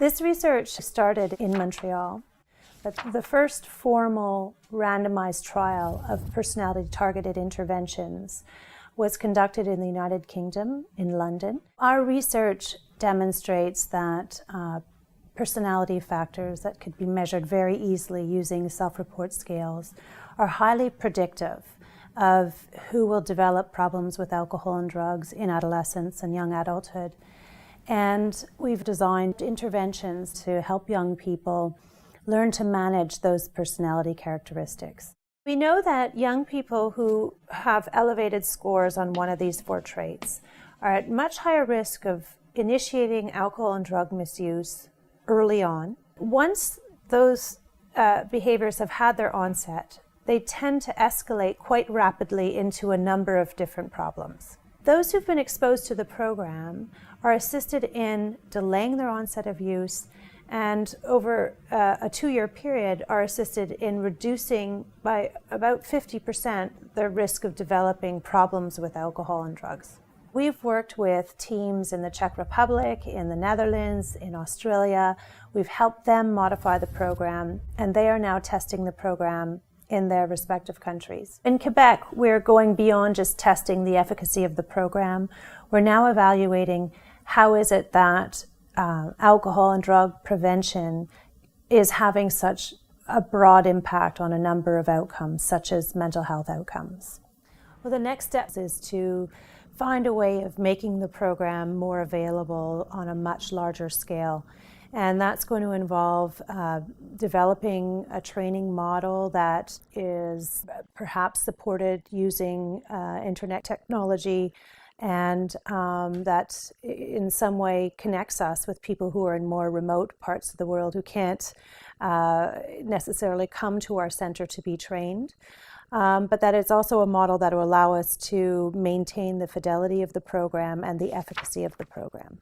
This research started in Montreal, but the first formal randomized trial of personality-targeted interventions was conducted in the United Kingdom, in London. Our research demonstrates that personality factors that could be measured very easily using self-report scales are highly predictive of who will develop problems with alcohol and drugs in adolescence and young adulthood. And we've designed interventions to help young people learn to manage those personality characteristics. We know that young people who have elevated scores on one of these 4 traits are at much higher risk of initiating alcohol and drug misuse early on. Once those behaviors have had their onset, they tend to escalate quite rapidly into a number of different problems. Those who've been exposed to the program are assisted in delaying their onset of use, and over a 2-year period are assisted in reducing by about 50% their risk of developing problems with alcohol and drugs. We've worked with teams in the Czech Republic, in the Netherlands, in Australia. We've helped them modify the program, and they are now testing the program in their respective countries. In Quebec, we're going beyond just testing the efficacy of the program. We're now evaluating how is it that alcohol and drug prevention is having such a broad impact on a number of outcomes, such as mental health outcomes. Well, the next step is to find a way of making the program more available on a much larger scale. And that's going to involve developing a training model that is perhaps supported using internet technology, and that in some way connects us with people who are in more remote parts of the world who can't necessarily come to our center to be trained. But that it's also a model that will allow us to maintain the fidelity of the program and the efficacy of the program.